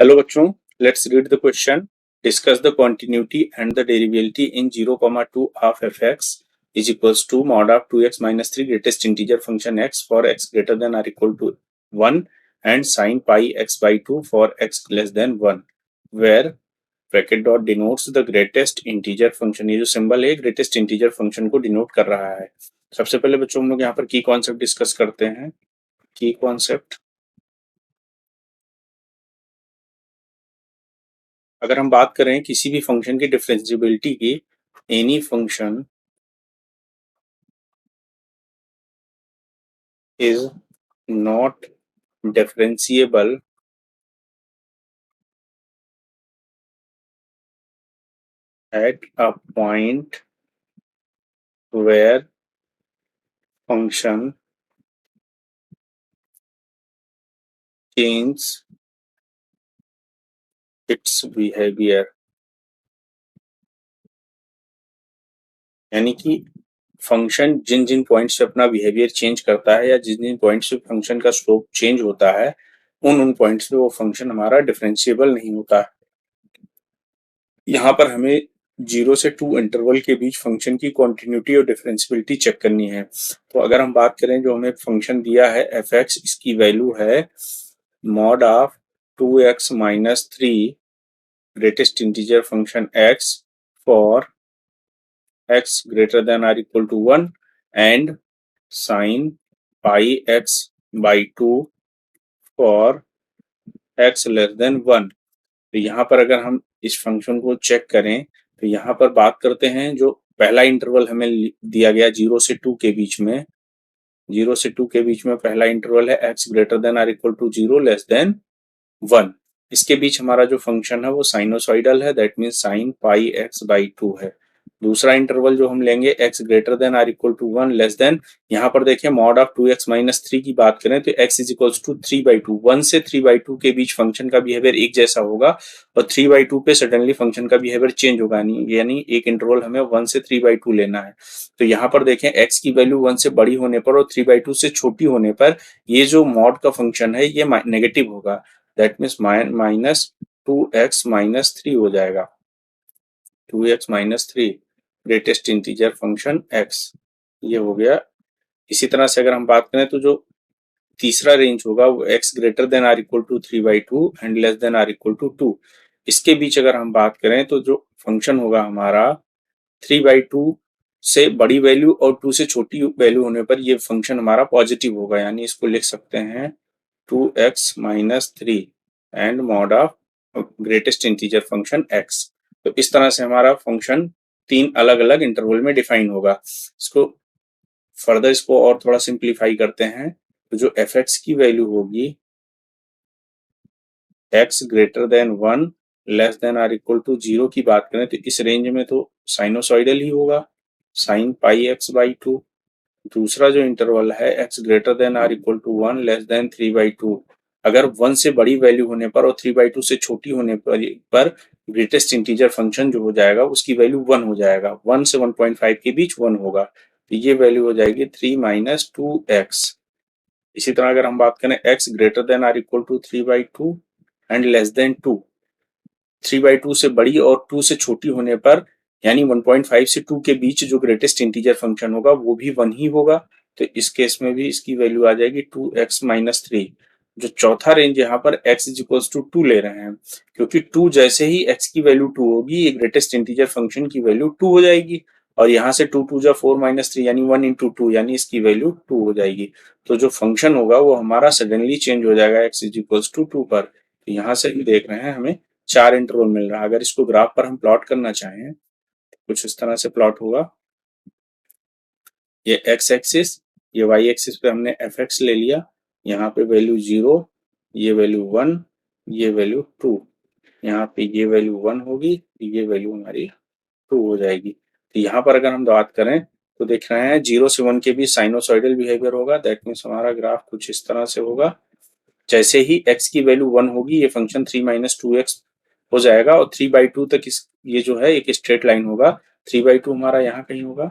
Hello बच्चों, let's read the question. Discuss the continuity and the derivability in 0, 2 of fx is equals to mod of 2x minus 3 greatest integer function x for x greater than or equal to 1 and sin pi x by 2 for x less than 1 where bracket dot denotes the greatest integer function. ये जो symbol है greatest integer function को denote कर रहा है. सबसे पहले बच्चों हम लोग यहाँ पर की कॉन्सेप्ट डिस्कस करते हैं. की कॉन्सेप्ट अगर हम बात करें किसी भी फंक्शन की डिफरेंशिएबिलिटी की, any function is not differentiable at a point where function change its behaviour. यानी कि फंक्शन जिन जिन पॉइंट्स पे अपना बिहेवियर चेंज करता है या जिन जिन पॉइंट्स पे फंक्शन का स्लोप चेंज होता है उन पॉइंट्स पे वो फंक्शन हमारा डिफरेंशिएबल नहीं होता. यहाँ पर हमें 0 से 2 इंटरवल के बीच फंक्शन की कॉन्टिन्यूटी और डिफरेंशिएबिलिटी चेक करनी है. तो अगर हम बात करें जो हमें फंक्शन दिया है एफ एक्स, इसकी वैल्यू है mod of 2x minus 3 greatest integer function x for x greater than or equal to 1 and sin pi x by 2 for x less than 1. तो यहाँ पर अगर हम इस फंक्शन को चेक करें तो यहाँ पर बात करते हैं जो पहला इंटरवल हमें दिया गया 0 से 2 के बीच में, 0 से 2 के बीच में पहला इंटरवल है x ग्रेटर देन और इक्वल टू 0 लेस देन 1. इसके बीच हमारा जो फंक्शन है वो साइनोसॉइडल है, that means sine pi x by 2 है. दूसरा इंटरवल जो हम लेंगे x ग्रेटर देन और इक्वल टू 1 लेस देन, यहाँ पर देखिए मॉड ऑफ 2x माइनस 3 की बात करें तो x इज इक्वल्स टू 3/2. 1 से 3/2 के बीच फंक्शन का बिहेवियर एक जैसा होगा और 3/2 पे सडनली फंक्शन का बिहेवियर चेंज होगा, यानी एक इंटरवल हमें 1 से 3/2 लेना है. तो यहाँ पर देखें x की वैल्यू 1 से बड़ी होने पर और 3/2 से छोटी होने पर ये जो मॉड का फंक्शन है ये नेगेटिव होगा, that means minus 2x minus 3 हो जाएगा. 2x minus 3 greatest integer function x, ये हो गया. इसी तरह से अगर हम बात करें तो जो तीसरा रेंज होगा वो x greater than or equal to 3/2 and less than or equal to 2. इसके बीच अगर हम बात करें तो जो फंक्शन होगा हमारा 3/2 से बड़ी वैल्यू और 2 से छोटी वैल्यू होने पर ये फंक्शन हमारा पॉजिटिव होगा, यानी इसको लिख सकते हैं 2x minus 3 and mod of greatest integer function x. तो इस तरह से हमारा फंक्शन 3 अलग अलग इंटरवल में डिफाइन होगा. इसको और थोड़ा सिंप्लीफाई करते हैं तो जो एफ एक्स की वैल्यू होगी x greater than 1 less than or equal to 0 की बात करें तो इस रेंज में तो साइनोसॉइडल ही होगा, साइन पाई x बाई 2. दूसरा जो इंटरवल है x greater than or equal to 1 less than 3/2, अगर 1 से बड़ी वैल्यू होने पर और 3/2 से छोटी होने पर ग्रेटेस्ट इंटीजर फंक्शन जो हो जाएगा उसकी वैल्यू 1 हो जाएगा. 1 से 1.5 के बीच 1 होगा, तो ये वैल्यू हो जाएगी 3 माइनस 2x. इसी तरह अगर हम बात करें x greater than or equal to 3/2 and less than 2, 3/2 से बड़ी और 2 से छोटी होने पर यानी 1.5 से 2 के बीच जो ग्रेटेस्ट इंटीजर फंक्शन होगा वो भी 1 ही होगा. तो इस केस में भी इसकी वैल्यू आ जाएगी 2x माइनस 3. जो चौथा रेंज यहाँ पर x इज इक्वल्स टू 2 ले रहे हैं, क्योंकि 2 जैसे ही x की वैल्यू 2 होगी ये ग्रेटेस्ट इंटीजर फंक्शन की वैल्यू 2 हो जाएगी और यहाँ से 2 2 जा 4 माइनस 3 यानी 1 इंटू 2 यानी इसकी वैल्यू 2 हो जाएगी. तो जो फंक्शन होगा वो हमारा सडनली चेंज हो जाएगा x इज इक्वल्स टू 2 पर. तो यहाँ से भी देख रहे हैं हमें 4 इंटरवल मिल रहा है. अगर इसको ग्राफ पर हम प्लॉट करना चाहें तो कुछ इस तरह से प्लॉट होगा. ये x एक्सिस, ये y एक्सिस पे हमने एफ एक्स ले लिया, यहाँ पे वैल्यू 0, ये वैल्यू 1, ये वैल्यू 2, यहाँ पे ये वैल्यू 1 होगी, ये वैल्यू हमारी 2 हो जाएगी. तो यहाँ पर अगर हम बात करें तो देख रहे हैं 0 से 1 के बीच साइनोसॉइडल बिहेवियर होगा, दैट मीन्स हमारा ग्राफ कुछ इस तरह से होगा. जैसे ही x की वैल्यू 1 होगी ये फंक्शन 3 माइनस 2x हो जाएगा और 3/2 तक ये जो है एक स्ट्रेट लाइन होगा. 3/2 हमारा यहाँ कहीं होगा.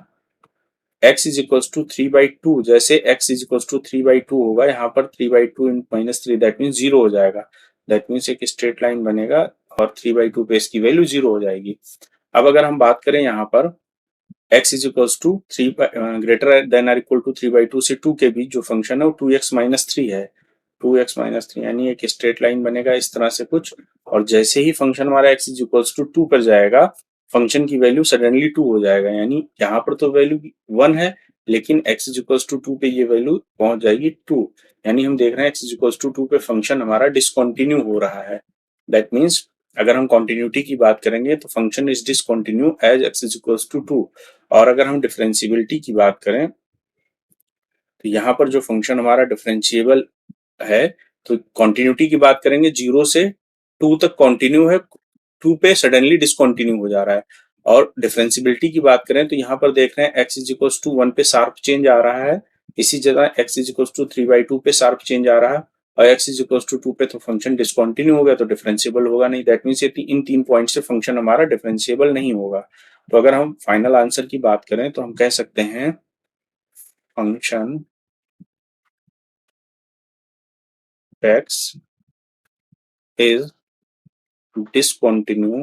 x इज इक्वल्स टू 3/2, जैसे x इज इक्वल्स टू 3/2 होगा यहाँ पर 3/2 माइनस 3 दैट मीन्स 0 हो जाएगा. दैट मीन्स एक स्ट्रेट लाइन बनेगा और 3/2 पे इसकी वैल्यू 0 हो जाएगी। अब अगर हम बात करें यहाँ पर x is equals to three greater than or equal to 3/2 से 2 के बीच जो फंक्शन है वो 2x-3 है। 2x-3 यानी एक स्ट्रेट लाइन बनेगा इस तरह से कुछ, और जैसे ही फंक्शन हमारा x इज इक्वल्स टू 2 पर जाएगा, फंक्शन की वैल्यू सडनली 2 हो जाएगा। यानी यहाँ पर तो वैल्यू 1 है, लेकिन x इज इक्वल्स टू 2 पे ये वैल्यू पहुंच जाएगी 2। यानी हम देख रहे हैं x इज इक्वल्स टू 2 पे फंक्शन हमारा डिसकंटिन्यू हो रहा है। दैट मीन्स अगर हम कॉन्टिन्यूटी की बात करेंगे तो function is discontinue as x is equals to 2। और अगर हम डिफरेंशियबिलिटी की बात करें तो यहाँ पर जो फंक्शन हमारा डिफरेंशिएबल है, तो कॉन्टिन्यूटी की बात करेंगे 0 से 2 तक कॉन्टिन्यू है, 2 पे सडनली डिसकंटिन्यू हो जा रहा है। और डिफरेंशियबिलिटी की बात करें तो यहाँ पर देख रहे हैं x इज इक्वल्स टू 1 पे शार्प चेंज आ रहा है, इसी जगह x इज इक्वल्स टू 3/2 पे शार्प चेंज आ रहा है, और x इज इक्वल्स टू 2 पे तो फंक्शन डिसकंटिन्यू हो गया, तो डिफरेंशिएबल होगा नहीं। दैट मीन्स इन 3 पॉइंट से फंक्शन हमारा डिफरेंशिएबल नहीं होगा। तो अगर हम फाइनल आंसर की बात करें तो हम कह सकते हैं function x is discontinue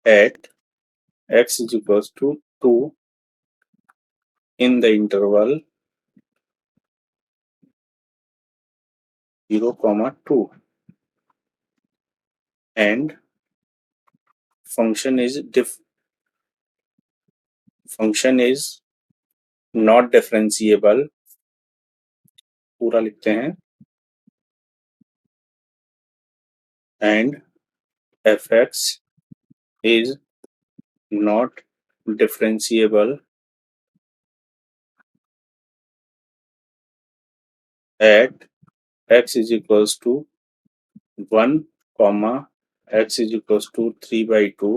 at x is equals to 2 in the interval 0, 2, and function is not differentiable, पूरा लिखते हैं, and fx is not differentiable at x is equals to 1, x is equals to 3/2,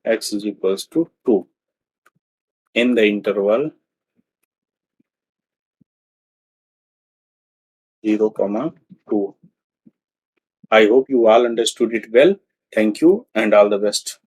x is equals to 2 in the interval 0, 2. I hope you all understood it well. Thank you and all the best.